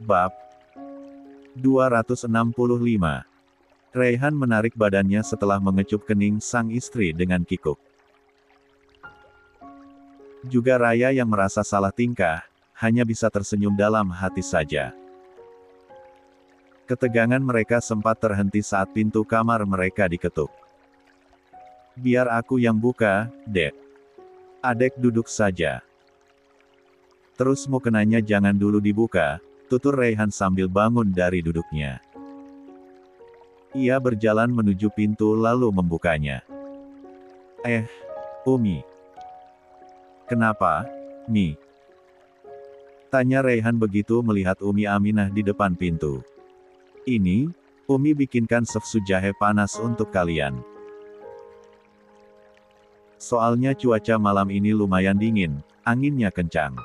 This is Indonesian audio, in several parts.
Bab 265. Raihan menarik badannya setelah mengecup kening sang istri dengan kikuk. Juga Raya yang merasa salah tingkah, hanya bisa tersenyum dalam hati saja. Ketegangan mereka sempat terhenti saat pintu kamar mereka diketuk. "Biar aku yang buka, Dek. Adek duduk saja." "Terus mukenanya jangan dulu dibuka," tutur Raihan sambil bangun dari duduknya. Ia berjalan menuju pintu lalu membukanya. Umi. "Kenapa, Mi?" tanya Raihan begitu melihat Umi Aminah di depan pintu. "Ini, Umi bikinkan sefsu jahe panas untuk kalian. Soalnya cuaca malam ini lumayan dingin, anginnya kencang.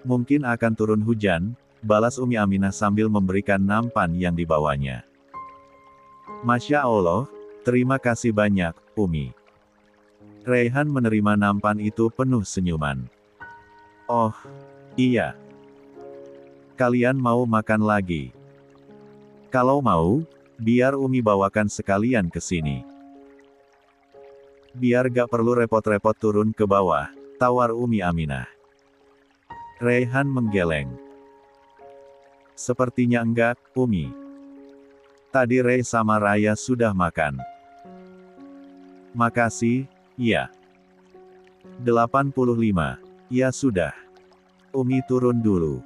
Mungkin akan turun hujan," balas Umi Aminah sambil memberikan nampan yang dibawanya. "Masya Allah, terima kasih banyak, Umi." Raihan menerima nampan itu penuh senyuman. "Oh, iya. Kalian mau makan lagi? Kalau mau, biar Umi bawakan sekalian ke sini. Biar gak perlu repot-repot turun ke bawah," tawar Umi Aminah. Raihan menggeleng. "Sepertinya enggak, Umi. Tadi Ray sama Raya sudah makan." "Makasih, ya." 85. "Ya sudah. Umi turun dulu.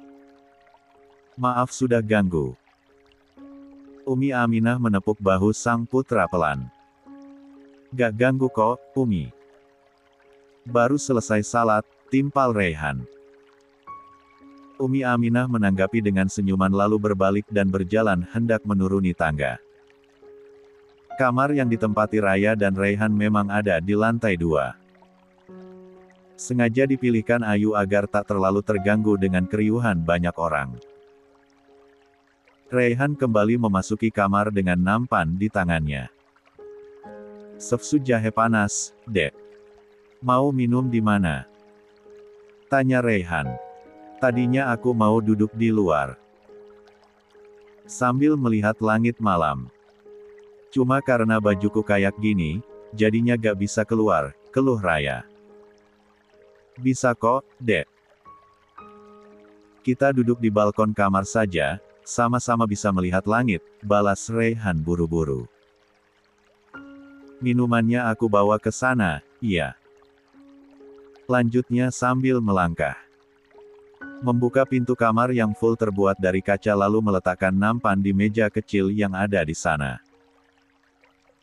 Maaf sudah ganggu." Umi Aminah menepuk bahu sang putra pelan. "Gak ganggu kok, Umi. Baru selesai salat," timpal Raihan. Umi Aminah menanggapi dengan senyuman lalu berbalik dan berjalan hendak menuruni tangga. Kamar yang ditempati Raya dan Raihan memang ada di lantai 2. Sengaja dipilihkan Ayu agar tak terlalu terganggu dengan keriuhan banyak orang. Raihan kembali memasuki kamar dengan nampan di tangannya. "Sefsu jahe panas, Dek. Mau minum di mana?" tanya Raihan. "Tadinya aku mau duduk di luar, sambil melihat langit malam. Cuma karena bajuku kayak gini, jadinya gak bisa keluar," keluh Raya. "Bisa kok, Dek. Kita duduk di balkon kamar saja, sama-sama bisa melihat langit," balas Raihan buru-buru. "Minumannya aku bawa ke sana, iya," lanjutnya sambil melangkah. Membuka pintu kamar yang full terbuat dari kaca lalu meletakkan nampan di meja kecil yang ada di sana.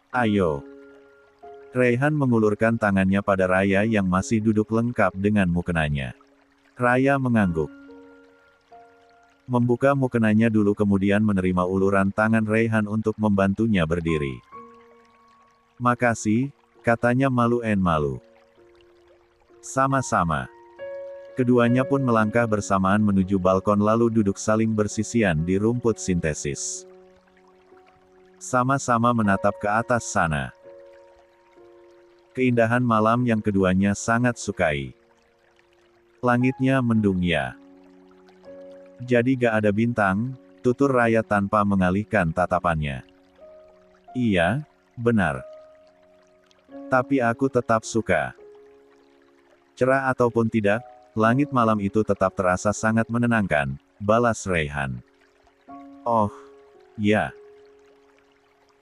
"Ayo." Raihan mengulurkan tangannya pada Raya yang masih duduk lengkap dengan mukenanya. Raya mengangguk. Membuka mukenanya dulu kemudian menerima uluran tangan Raihan untuk membantunya berdiri. "Makasih," katanya malu. "Sama-sama." Keduanya pun melangkah bersamaan menuju balkon lalu duduk saling bersisian di rumput sintesis. Sama-sama menatap ke atas sana. Keindahan malam yang keduanya sangat sukai. Langitnya mendung ya. "Jadi gak ada bintang," tutur Raya tanpa mengalihkan tatapannya. "Iya, benar. Tapi aku tetap suka. Cerah ataupun tidak, langit malam itu tetap terasa sangat menenangkan," balas Raihan. "Oh, ya.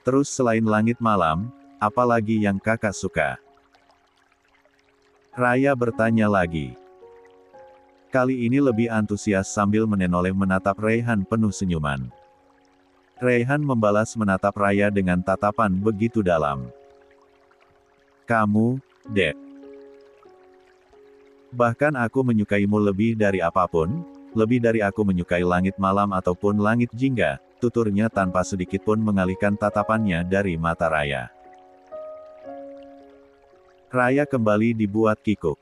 Terus selain langit malam, apa lagi yang kakak suka?" Raya bertanya lagi. Kali ini lebih antusias sambil menoleh menatap Raihan penuh senyuman. Raihan membalas menatap Raya dengan tatapan begitu dalam. "Kamu, Dek. Bahkan aku menyukaimu lebih dari apapun, lebih dari aku menyukai langit malam ataupun langit jingga," tuturnya tanpa sedikitpun mengalihkan tatapannya dari mata Raya. Raya kembali dibuat kikuk.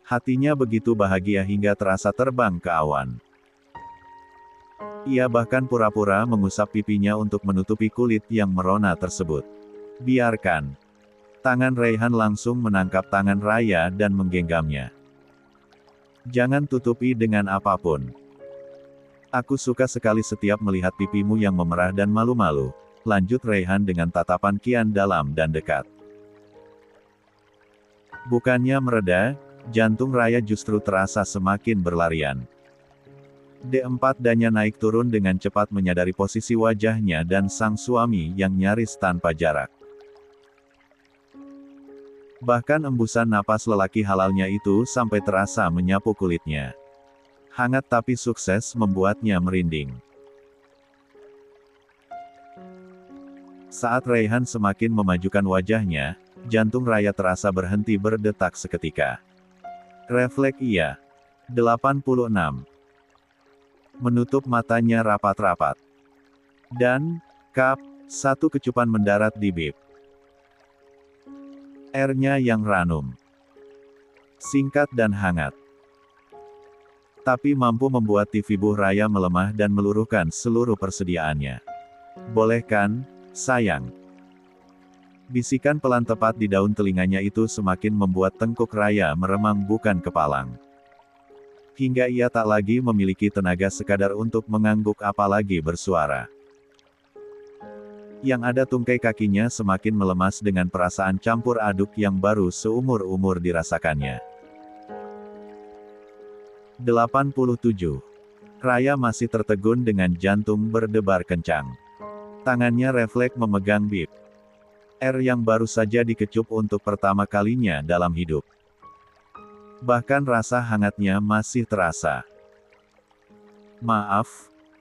Hatinya begitu bahagia hingga terasa terbang ke awan. Ia bahkan pura-pura mengusap pipinya untuk menutupi kulit yang merona tersebut. "Biarkan." Tangan Raihan langsung menangkap tangan Raya dan menggenggamnya. Jangan tutupi dengan apapun. Aku suka sekali setiap melihat pipimu yang memerah dan malu-malu, lanjut Raihan dengan tatapan kian dalam dan dekat. Bukannya mereda, jantung Raya justru terasa semakin berlarian. D4 Danya naik turun dengan cepat menyadari posisi wajahnya dan sang suami yang nyaris tanpa jarak. Bahkan embusan napas lelaki halalnya itu sampai terasa menyapu kulitnya. Hangat tapi sukses membuatnya merinding. Saat Raihan semakin memajukan wajahnya, jantung Raya terasa berhenti berdetak seketika. Refleks ia. 86. Menutup matanya rapat-rapat. Dan, kap, satu kecupan mendarat di bib. R-nya yang ranum. Singkat dan hangat. Tapi mampu membuat tivibuh Raya melemah dan meluruhkan seluruh persediaannya. Boleh kan, sayang? Bisikan pelan tepat di daun telinganya itu semakin membuat tengkuk Raya meremang bukan kepalang. Hingga ia tak lagi memiliki tenaga sekadar untuk mengangguk apalagi bersuara. Yang ada tungkai kakinya semakin melemas dengan perasaan campur aduk yang baru seumur-umur dirasakannya. 87. Raya masih tertegun dengan jantung berdebar kencang. Tangannya refleks memegang bib R yang baru saja dikecup untuk pertama kalinya dalam hidup. Bahkan rasa hangatnya masih terasa. Maaf,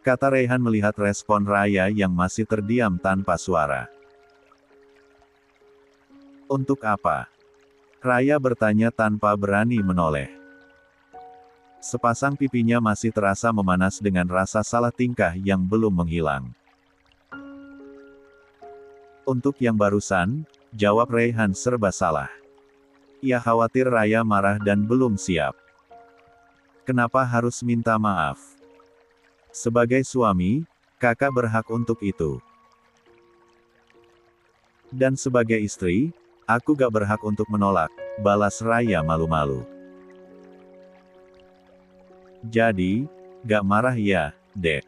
kata Raihan melihat respon Raya yang masih terdiam tanpa suara. Untuk apa? Raya bertanya tanpa berani menoleh. Sepasang pipinya masih terasa memanas dengan rasa salah tingkah yang belum menghilang. Untuk yang barusan, jawab Raihan serba salah. Ia khawatir Raya marah dan belum siap. Kenapa harus minta maaf? Sebagai suami, kakak berhak untuk itu. Dan sebagai istri, aku gak berhak untuk menolak, balas Raya malu-malu. Jadi, gak marah ya, Dek?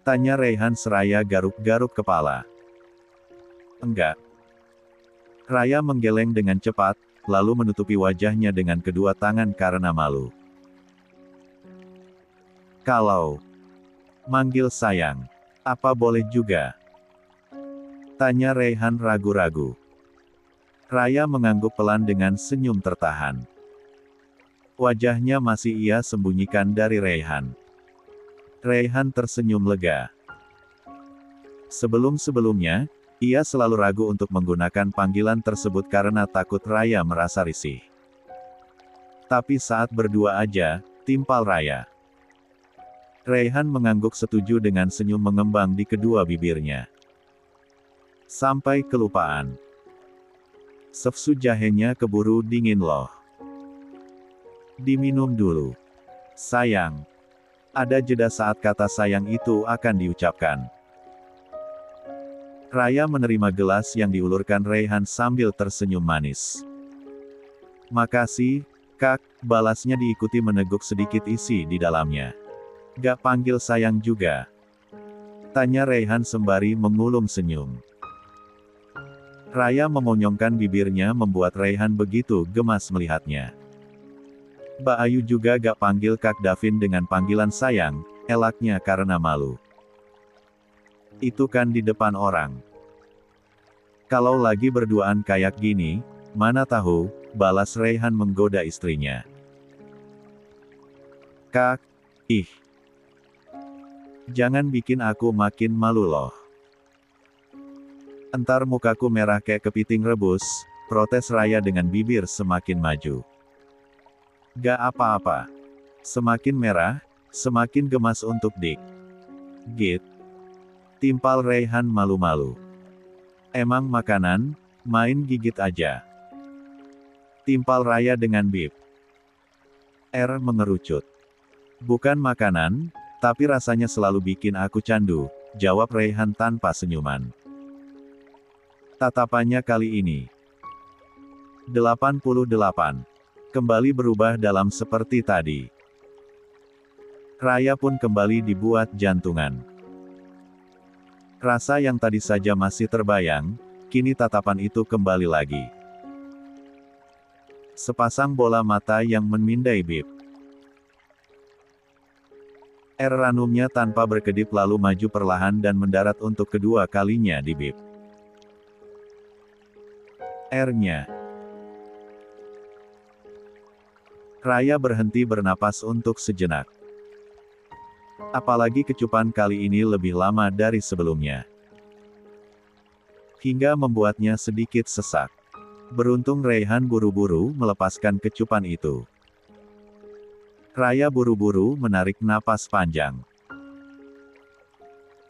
Tanya Raihan seraya garuk-garuk kepala. Enggak. Raya menggeleng dengan cepat, lalu menutupi wajahnya dengan kedua tangan karena malu. Kalau manggil sayang, apa boleh juga? Tanya Raihan ragu-ragu. Raya mengangguk pelan dengan senyum tertahan. Wajahnya masih ia sembunyikan dari Raihan. Raihan tersenyum lega. Sebelum-sebelumnya, ia selalu ragu untuk menggunakan panggilan tersebut karena takut Raya merasa risih. Tapi saat berdua aja, timpal Raya. Raihan mengangguk setuju dengan senyum mengembang di kedua bibirnya. Sampai kelupaan. Sefsu jahenya keburu dingin loh. Diminum dulu. Sayang. Ada jeda saat kata sayang itu akan diucapkan. Raya menerima gelas yang diulurkan Raihan sambil tersenyum manis. Makasih, Kak, balasnya diikuti meneguk sedikit isi di dalamnya. Gak panggil sayang juga? Tanya Raihan sembari mengulum senyum. Raya memonyongkan bibirnya membuat Raihan begitu gemas melihatnya. Mbak Ayu juga gak panggil Kak Davin dengan panggilan sayang, elaknya karena malu. Itu kan di depan orang. Kalau lagi berduaan kayak gini, mana tahu, balas Raihan menggoda istrinya. Kak, ih. Jangan bikin aku makin malu loh. Entar mukaku merah kayak kepiting rebus, protes Raya dengan bibir semakin maju. Gak apa-apa. Semakin merah, semakin gemas untuk Dik. Git. Timpal Raihan malu-malu. Emang makanan, main gigit aja. Timpal Raya dengan bib. R mengerucut. Bukan makanan, tapi rasanya selalu bikin aku candu, jawab Raihan tanpa senyuman. Tatapannya kali ini. 88. kembali berubah dalam seperti tadi. Raya pun kembali dibuat jantungan. Rasa yang tadi saja masih terbayang, kini tatapan itu kembali lagi. Sepasang bola mata yang memindai bib. Ranumnya tanpa berkedip lalu maju perlahan dan mendarat untuk kedua kalinya di bib. R-nya. Raya berhenti bernapas untuk sejenak. Apalagi kecupan kali ini lebih lama dari sebelumnya. Hingga membuatnya sedikit sesak. Beruntung Raihan buru-buru melepaskan kecupan itu. Raya buru-buru menarik napas panjang.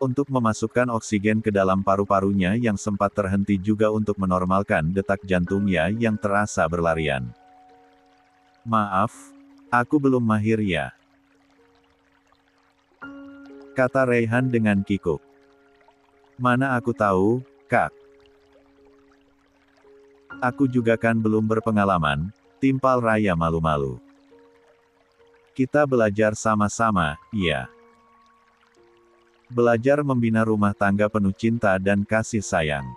Untuk memasukkan oksigen ke dalam paru-parunya yang sempat terhenti juga untuk menormalkan detak jantungnya yang terasa berlarian. Maaf, aku belum mahir ya. Kata Raihan dengan kikuk. Mana aku tahu, Kak. Aku juga kan belum berpengalaman, timpal Raya malu-malu. Kita belajar sama-sama, ya. Belajar membina rumah tangga penuh cinta dan kasih sayang.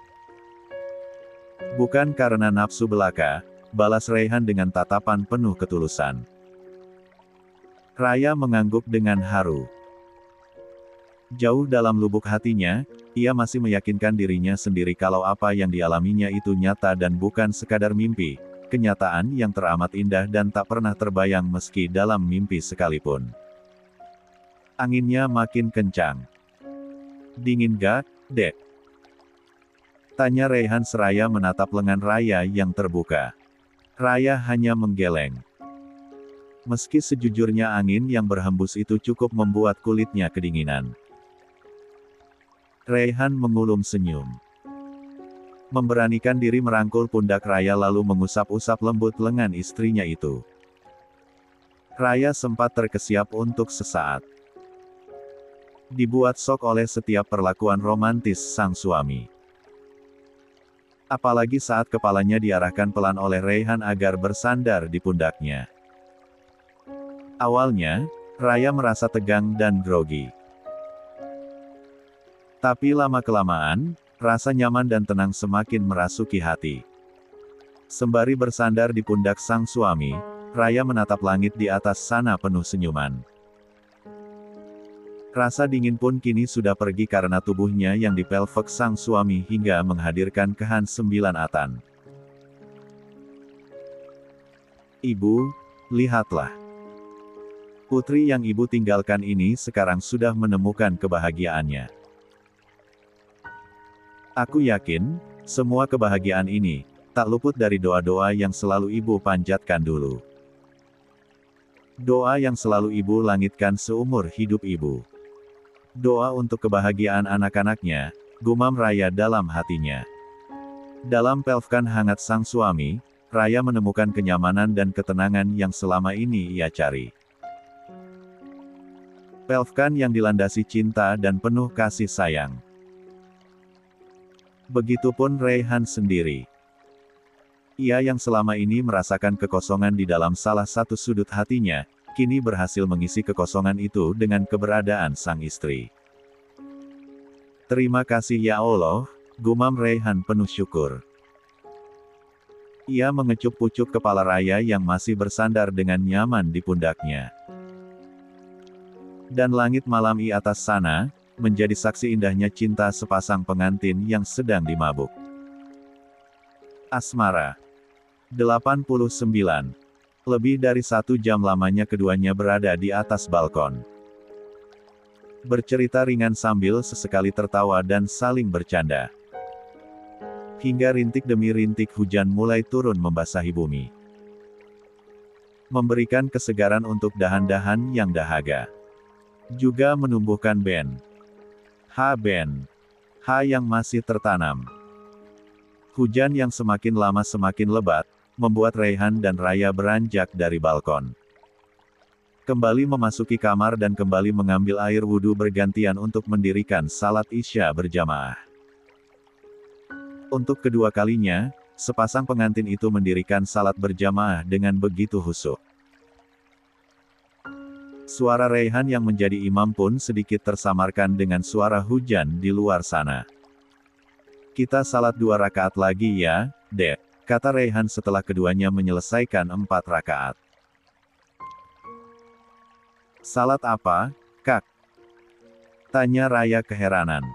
Bukan karena nafsu belaka, balas Raihan dengan tatapan penuh ketulusan. Raya mengangguk dengan haru. Jauh dalam lubuk hatinya, ia masih meyakinkan dirinya sendiri kalau apa yang dialaminya itu nyata dan bukan sekadar mimpi, kenyataan yang teramat indah dan tak pernah terbayang meski dalam mimpi sekalipun. Anginnya makin kencang. Dingin gak, Dek? Tanya Raihan seraya menatap lengan Raya yang terbuka. Raya hanya menggeleng. Meski sejujurnya angin yang berhembus itu cukup membuat kulitnya kedinginan. Raihan mengulum senyum. Memberanikan diri merangkul pundak Raya lalu mengusap-usap lembut lengan istrinya itu. Raya sempat terkesiap untuk sesaat. Dibuat syok oleh setiap perlakuan romantis sang suami. Apalagi saat kepalanya diarahkan pelan oleh Raihan agar bersandar di pundaknya. Awalnya, Raya merasa tegang dan grogi. Tapi lama-kelamaan, rasa nyaman dan tenang semakin merasuki hati. Sembari bersandar di pundak sang suami, Raya menatap langit di atas sana penuh senyuman. Rasa dingin pun kini sudah pergi karena tubuhnya yang dipelvek sang suami hingga menghadirkan kehan 9 atan. Ibu, lihatlah. Putri yang ibu tinggalkan ini sekarang sudah menemukan kebahagiaannya. Aku yakin, semua kebahagiaan ini, tak luput dari doa-doa yang selalu ibu panjatkan dulu. Doa yang selalu ibu langitkan seumur hidup ibu. Doa untuk kebahagiaan anak-anaknya, gumam Raya dalam hatinya. Dalam pelvkan hangat sang suami, Raya menemukan kenyamanan dan ketenangan yang selama ini ia cari. Pelvkan yang dilandasi cinta dan penuh kasih sayang. Begitupun Raihan sendiri. Ia yang selama ini merasakan kekosongan di dalam salah satu sudut hatinya, kini berhasil mengisi kekosongan itu dengan keberadaan sang istri. Terima kasih ya Allah, gumam Raihan penuh syukur. Ia mengecup pucuk kepala Raya yang masih bersandar dengan nyaman di pundaknya. Dan langit malam di atas sana, menjadi saksi indahnya cinta sepasang pengantin yang sedang dimabuk. Asmara. 89. Lebih dari 1 jam lamanya keduanya berada di atas balkon. Bercerita ringan sambil sesekali tertawa dan saling bercanda. Hingga rintik demi rintik hujan mulai turun membasahi bumi. Memberikan kesegaran untuk dahan-dahan yang dahaga. Juga menumbuhkan ben. Yang masih tertanam. Hujan yang semakin lama semakin lebat, membuat Raihan dan Raya beranjak dari balkon. Kembali memasuki kamar dan kembali mengambil air wudhu bergantian untuk mendirikan salat Isya berjamaah. Untuk kedua kalinya, sepasang pengantin itu mendirikan salat berjamaah dengan begitu khusyuk. Suara Raihan yang menjadi imam pun sedikit tersamarkan dengan suara hujan di luar sana. "Kita salat 2 rakaat lagi ya, Dek," kata Raihan setelah keduanya menyelesaikan 4 rakaat. "Salat apa, Kak?" tanya Raya keheranan.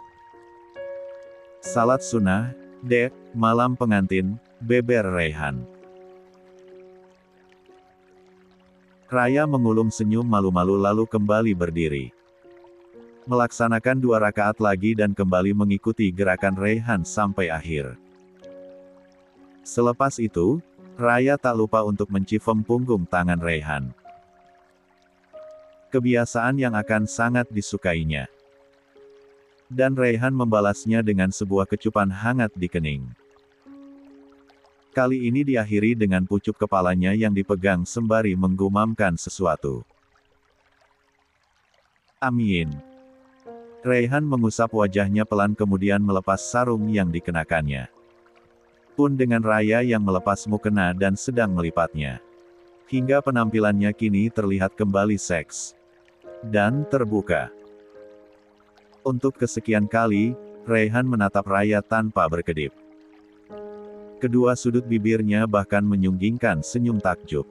"Salat sunnah, Dek, malam pengantin," beber Raihan. Raya mengulum senyum malu-malu lalu kembali berdiri. Melaksanakan 2 rakaat lagi dan kembali mengikuti gerakan Raihan sampai akhir. Selepas itu, Raya tak lupa untuk mencifem punggung tangan Raihan. Kebiasaan yang akan sangat disukainya. Dan Raihan membalasnya dengan sebuah kecupan hangat di kening. Kali ini diakhiri dengan pucuk kepalanya yang dipegang sembari menggumamkan sesuatu. "Amin." Raihan mengusap wajahnya pelan kemudian melepas sarung yang dikenakannya. Pun dengan Raya yang melepas mukena dan sedang melipatnya. Hingga penampilannya kini terlihat kembali seks. Dan terbuka. Untuk kesekian kali, Raihan menatap Raya tanpa berkedip. Kedua sudut bibirnya bahkan menyunggingkan senyum takjub.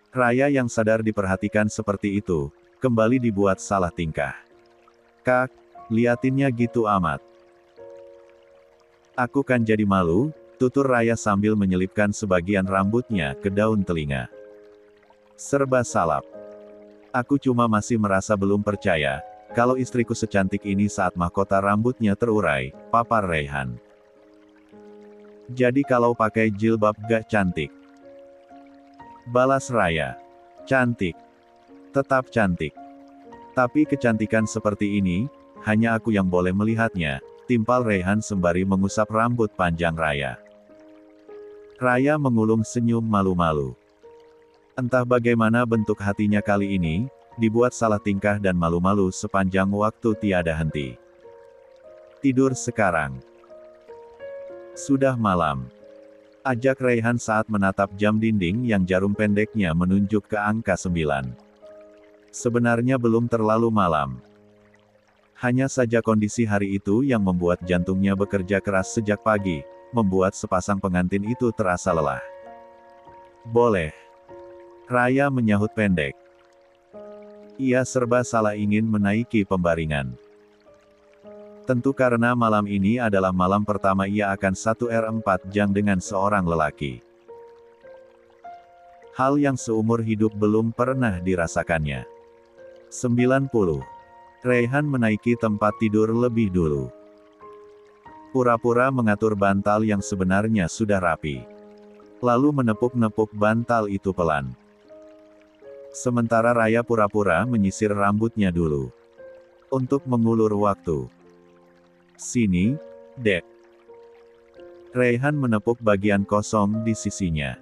Raya yang sadar diperhatikan seperti itu, kembali dibuat salah tingkah. "Kak, liatinnya gitu amat. Aku kan jadi malu," tutur Raya sambil menyelipkan sebagian rambutnya ke daun telinga. "Serba salap. Aku cuma masih merasa belum percaya, kalau istriku secantik ini saat mahkota rambutnya terurai," papar Raihan. "Jadi kalau pakai jilbab gak cantik?" balas Raya. "Cantik. Tetap cantik. Tapi kecantikan seperti ini, hanya aku yang boleh melihatnya," timpal Raihan sembari mengusap rambut panjang Raya. Raya mengulum senyum malu-malu. Entah bagaimana bentuk hatinya kali ini, dibuat salah tingkah dan malu-malu sepanjang waktu tiada henti. "Tidur sekarang. Sudah malam." ajak Raihan saat menatap jam dinding yang jarum pendeknya menunjuk ke angka 9. Sebenarnya belum terlalu malam. Hanya saja kondisi hari itu yang membuat jantungnya bekerja keras sejak pagi, membuat sepasang pengantin itu terasa lelah. "Boleh." Raya menyahut pendek. Ia serba salah ingin menaiki pembaringan. Tentu karena malam ini adalah malam pertama ia akan 1R4 jam dengan seorang lelaki. Hal yang seumur hidup belum pernah dirasakannya. 90. Raihan menaiki tempat tidur lebih dulu. Pura-pura mengatur bantal yang sebenarnya sudah rapi. Lalu menepuk-nepuk bantal itu pelan. Sementara Raya pura-pura menyisir rambutnya dulu. Untuk mengulur waktu. "Sini, Dek." Raihan menepuk bagian kosong di sisinya.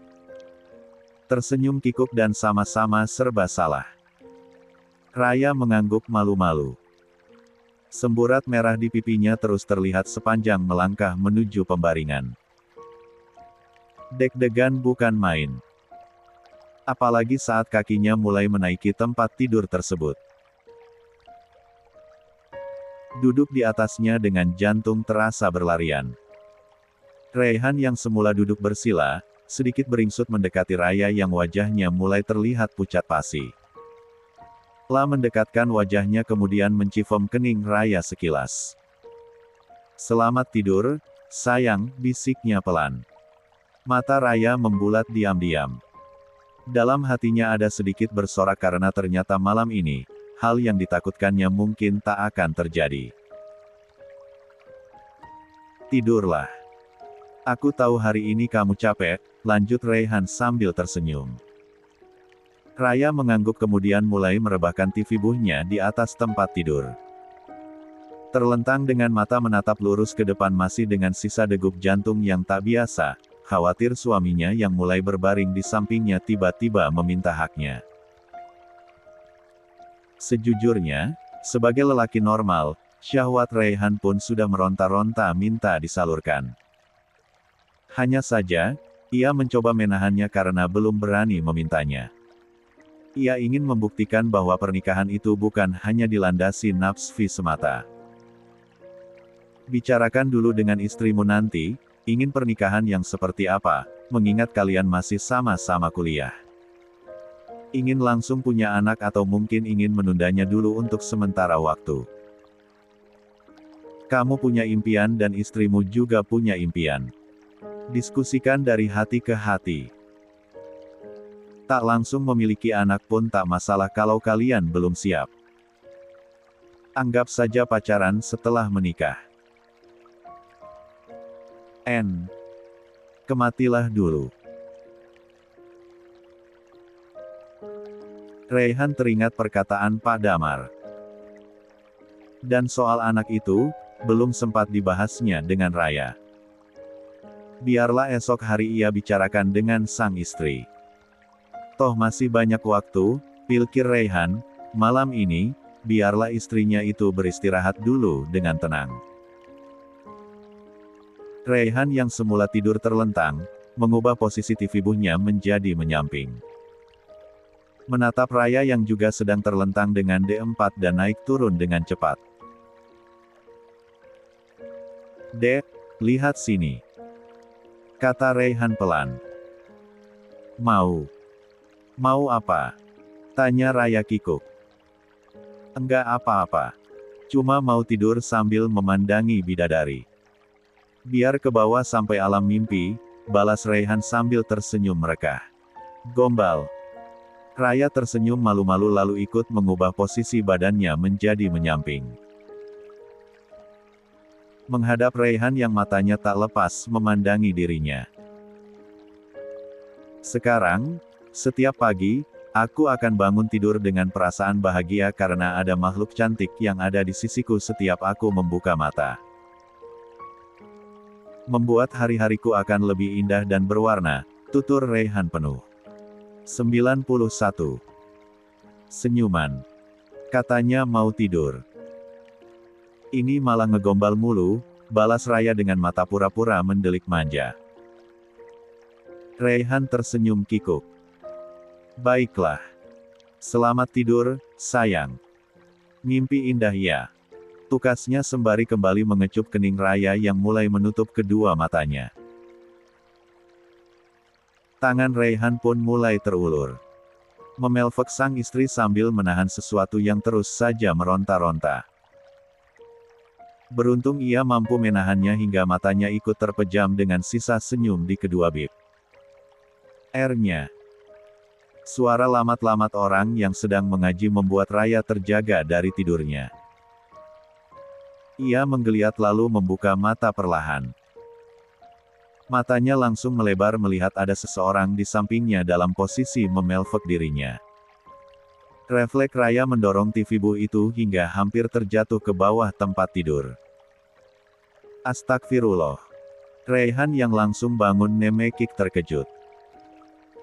Tersenyum kikuk dan sama-sama serba salah. Raya mengangguk malu-malu. Semburat merah di pipinya terus terlihat sepanjang melangkah menuju pembaringan. Deg-degan bukan main. Apalagi saat kakinya mulai menaiki tempat tidur tersebut. Duduk di atasnya dengan jantung terasa berlarian. Raihan yang semula duduk bersila, sedikit beringsut mendekati Raya yang wajahnya mulai terlihat pucat pasi. Lah mendekatkan wajahnya kemudian mencifom kening Raya sekilas. "Selamat tidur, sayang," bisiknya pelan. Mata Raya membulat diam-diam. Dalam hatinya ada sedikit bersorak karena ternyata malam ini, hal yang ditakutkannya mungkin tak akan terjadi. "Tidurlah. Aku tahu hari ini kamu capek," lanjut Raihan sambil tersenyum. Raya mengangguk kemudian mulai merebahkan TV buhnya di atas tempat tidur. Terlentang dengan mata menatap lurus ke depan masih dengan sisa degup jantung yang tak biasa, khawatir suaminya yang mulai berbaring di sampingnya tiba-tiba meminta haknya. Sejujurnya, sebagai lelaki normal, Syahwat Raihan pun sudah meronta-ronta minta disalurkan. Hanya saja, ia mencoba menahannya karena belum berani memintanya. Ia ingin membuktikan bahwa pernikahan itu bukan hanya dilandasi nafsu semata. Bicarakan dulu dengan istrimu nanti, ingin pernikahan yang seperti apa, mengingat kalian masih sama-sama kuliah. Ingin langsung punya anak atau mungkin ingin menundanya dulu untuk sementara waktu. Kamu punya impian dan istrimu juga punya impian. Diskusikan dari hati ke hati. Tak langsung memiliki anak pun tak masalah kalau kalian belum siap. Anggap saja pacaran setelah menikah. Kematilah dulu. Raihan teringat perkataan Pak Damar. Dan soal anak itu, belum sempat dibahasnya dengan Raya. Biarlah esok hari ia bicarakan dengan sang istri. Toh masih banyak waktu, pikir Raihan, malam ini, biarlah istrinya itu beristirahat dulu dengan tenang. Raihan yang semula tidur terlentang, mengubah posisi tubuhnya menjadi menyamping. Menatap Raya yang juga sedang terlentang dengan D4 dan naik turun dengan cepat. Dek, lihat sini. Kata Raihan pelan. Mau apa? Tanya Raya kikuk. Enggak apa-apa. Cuma mau tidur sambil memandangi bidadari. Biar ke bawah sampai alam mimpi, balas Raihan sambil tersenyum merekah. Gombal. Raya tersenyum malu-malu lalu ikut mengubah posisi badannya menjadi menyamping. Menghadap Raihan yang matanya tak lepas memandangi dirinya. Sekarang, setiap pagi, aku akan bangun tidur dengan perasaan bahagia karena ada makhluk cantik yang ada di sisiku setiap aku membuka mata. Membuat hari-hariku akan lebih indah dan berwarna, tutur Raihan penuh. 91. Senyuman. Katanya mau tidur. Ini malah ngegombal mulu, balas Raya dengan mata pura-pura mendelik manja. Raihan tersenyum kikuk. Baiklah. Selamat tidur, sayang. Mimpi indah ya. Tukasnya sembari kembali mengecup kening Raya yang mulai menutup kedua matanya. Tangan Raihan pun mulai terulur. Memeluk sang istri sambil menahan sesuatu yang terus saja meronta-ronta. Beruntung ia mampu menahannya hingga matanya ikut terpejam dengan sisa senyum di kedua bib. R-nya. Suara lamat-lamat orang yang sedang mengaji membuat Raya terjaga dari tidurnya. Ia menggeliat lalu membuka mata perlahan. Matanya langsung melebar melihat ada seseorang di sampingnya dalam posisi memeluk dirinya. Refleks Raya mendorong tubuh itu hingga hampir terjatuh ke bawah tempat tidur. Astagfirullah. Raihan yang langsung bangun nemekik terkejut.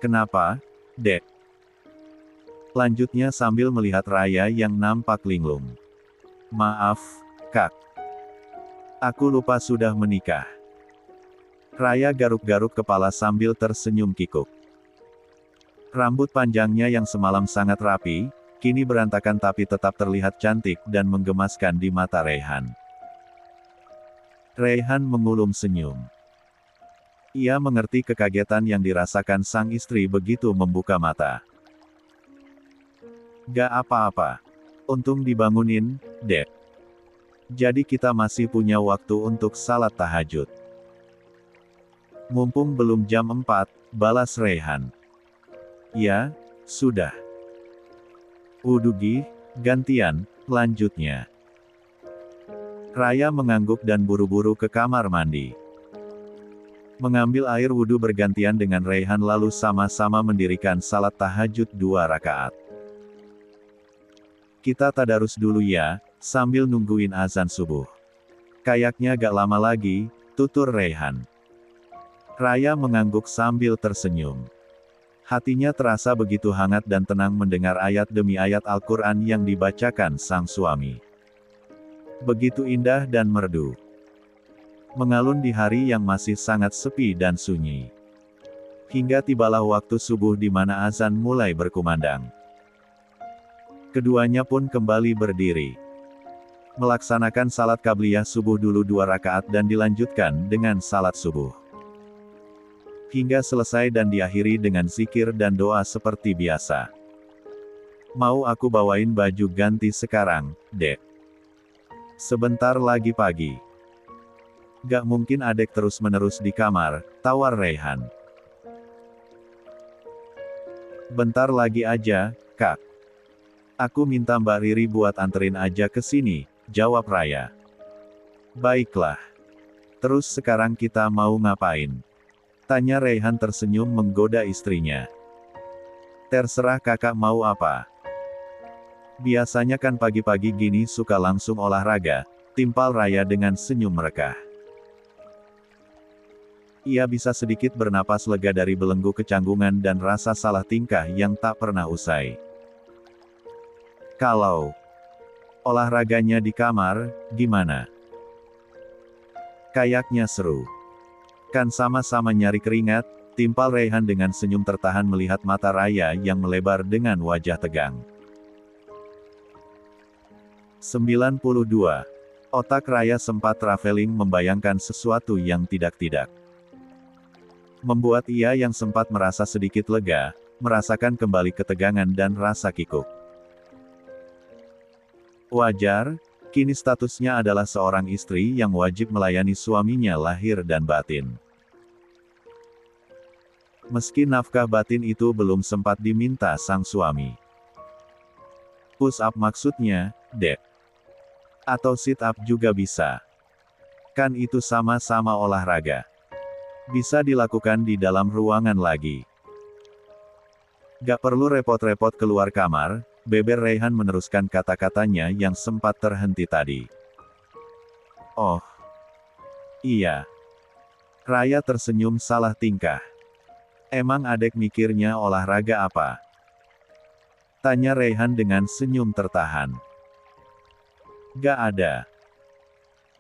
Kenapa, Dek? Lanjutnya sambil melihat Raya yang nampak linglung. Maaf, Kak. Aku lupa sudah menikah. Raya garuk-garuk kepala sambil tersenyum kikuk. Rambut panjangnya yang semalam sangat rapi, kini berantakan tapi tetap terlihat cantik dan menggemaskan di mata Raihan. Raihan mengulum senyum. Ia mengerti kekagetan yang dirasakan sang istri begitu membuka mata. Gak apa-apa. Untung dibangunin, Dek. Jadi kita masih punya waktu untuk salat tahajud. Mumpung belum jam 4, balas Raihan. Ya, sudah. Wudugi, gantian, lanjutnya. Raya mengangguk dan buru-buru ke kamar mandi. Mengambil air wudhu bergantian dengan Raihan lalu sama-sama mendirikan salat tahajud 2 rakaat. Kita tadarus dulu ya, sambil nungguin azan subuh. Kayaknya gak lama lagi, tutur Raihan. Raya mengangguk sambil tersenyum. Hatinya terasa begitu hangat dan tenang mendengar ayat demi ayat Al-Quran yang dibacakan sang suami. Begitu indah dan merdu. Mengalun di hari yang masih sangat sepi dan sunyi. Hingga tibalah waktu subuh di mana azan mulai berkumandang. Keduanya pun kembali berdiri. Melaksanakan salat qabliyah subuh dulu 2 rakaat dan dilanjutkan dengan salat subuh. Hingga selesai dan diakhiri dengan zikir dan doa seperti biasa. Mau aku bawain baju ganti sekarang, Dek? Sebentar lagi pagi. Gak mungkin adek terus-menerus di kamar, tawar Raihan. Bentar lagi aja, Kak. Aku minta Mbak Riri buat anterin aja ke sini, jawab Raya. Baiklah. Terus sekarang kita mau ngapain? Tanya Raihan tersenyum menggoda istrinya. Terserah kakak mau apa. Biasanya kan pagi-pagi gini suka langsung olahraga, timpal Raya dengan senyum merekah. Ia bisa sedikit bernapas lega dari belenggu kecanggungan dan rasa salah tingkah yang tak pernah usai. Kalau olahraganya di kamar, gimana? Kayaknya seru. Kan sama-sama nyari keringat, timpal Raihan dengan senyum tertahan melihat mata Raya yang melebar dengan wajah tegang. 92. Otak Raya sempat traveling membayangkan sesuatu yang tidak-tidak. Membuat ia yang sempat merasa sedikit lega, merasakan kembali ketegangan dan rasa kikuk. Wajar, kini statusnya adalah seorang istri yang wajib melayani suaminya lahir dan batin. Meski nafkah batin itu belum sempat diminta sang suami. Push up maksudnya, Dek. Atau sit up juga bisa. Kan itu sama-sama olahraga. Bisa dilakukan di dalam ruangan lagi. Gak perlu repot-repot keluar kamar, beber Raihan meneruskan kata-katanya yang sempat terhenti tadi. Oh. Iya. Raya tersenyum salah tingkah. Emang adek mikirnya olahraga apa? Tanya Raihan dengan senyum tertahan. Gak ada.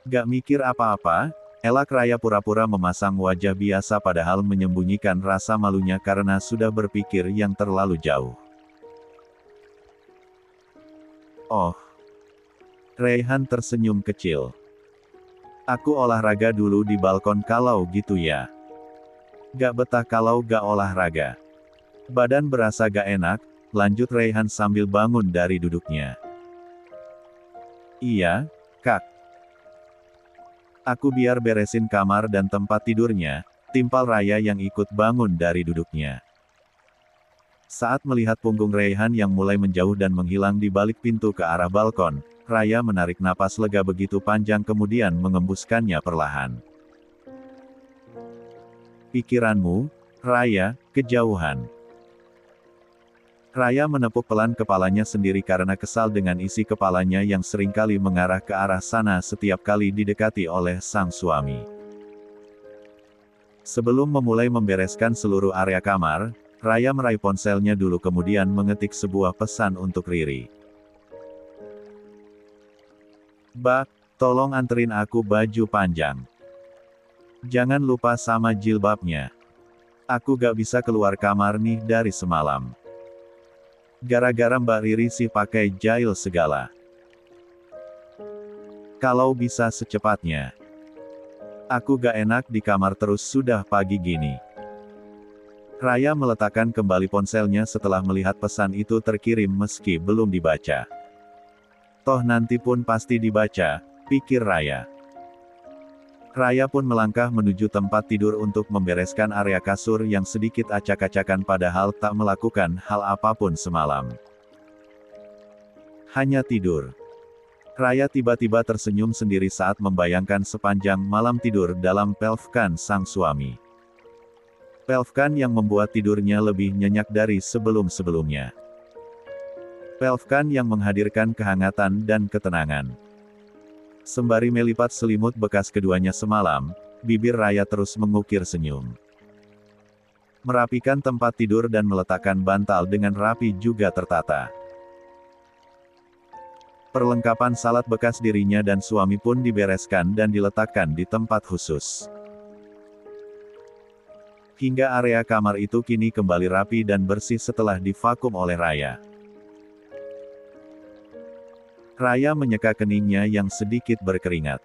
Gak mikir apa-apa, elak Raya pura-pura memasang wajah biasa padahal menyembunyikan rasa malunya karena sudah berpikir yang terlalu jauh. Oh. Raihan tersenyum kecil. Aku olahraga dulu di balkon kalau gitu ya. Gak betah kalau gak olahraga. Badan berasa gak enak, lanjut Raihan sambil bangun dari duduknya. Iya, Kak. Aku biar beresin kamar dan tempat tidurnya, timpal Raya yang ikut bangun dari duduknya. Saat melihat punggung Raihan yang mulai menjauh dan menghilang di balik pintu ke arah balkon, Raya menarik napas lega begitu panjang kemudian mengembuskannya perlahan. Pikiranmu, Raya, kejauhan. Raya menepuk pelan kepalanya sendiri karena kesal dengan isi kepalanya yang seringkali mengarah ke arah sana setiap kali didekati oleh sang suami. Sebelum memulai membereskan seluruh area kamar, Raya meraih ponselnya dulu kemudian mengetik sebuah pesan untuk Riri. Bak, tolong anterin aku baju panjang. Jangan lupa sama jilbabnya. Aku gak bisa keluar kamar nih dari semalam. Gara-gara Mbak Riri sih pakai jail segala. Kalau bisa secepatnya. Aku gak enak di kamar terus sudah pagi gini. Raya meletakkan kembali ponselnya setelah melihat pesan itu terkirim meski belum dibaca. Toh nanti pun pasti dibaca, pikir Raya. Raya pun melangkah menuju tempat tidur untuk membereskan area kasur yang sedikit acak-acakan padahal tak melakukan hal apapun semalam. Hanya tidur. Raya tiba-tiba tersenyum sendiri saat membayangkan sepanjang malam tidur dalam pelvkan sang suami. Pelvkan yang membuat tidurnya lebih nyenyak dari sebelum-sebelumnya. Pelvkan yang menghadirkan kehangatan dan ketenangan. Sembari melipat selimut bekas keduanya semalam, bibir Raya terus mengukir senyum. Merapikan tempat tidur dan meletakkan bantal dengan rapi juga tertata. Perlengkapan salat bekas dirinya dan suami pun dibereskan dan diletakkan di tempat khusus. Hingga area kamar itu kini kembali rapi dan bersih setelah divakum oleh Raya. Raya menyeka keningnya yang sedikit berkeringat.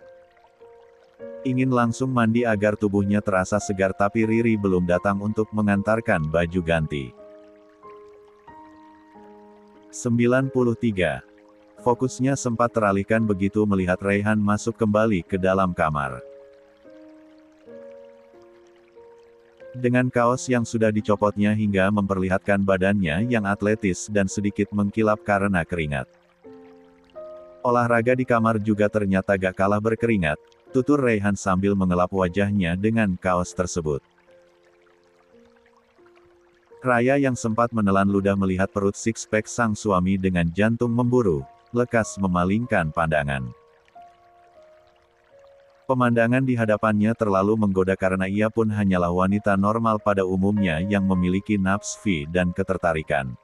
Ingin langsung mandi agar tubuhnya terasa segar, tapi Riri belum datang untuk mengantarkan baju ganti. 93. Fokusnya sempat teralihkan begitu melihat Raihan masuk kembali ke dalam kamar. Dengan kaos yang sudah dicopotnya hingga memperlihatkan badannya yang atletis dan sedikit mengkilap karena keringat. Olahraga di kamar juga ternyata gak kalah berkeringat, tutur Raihan sambil mengelap wajahnya dengan kaos tersebut. Raya yang sempat menelan ludah melihat perut six-pack sang suami dengan jantung memburu, lekas memalingkan pandangan. Pemandangan di hadapannya terlalu menggoda karena ia pun hanyalah wanita normal pada umumnya yang memiliki nafsu dan ketertarikan.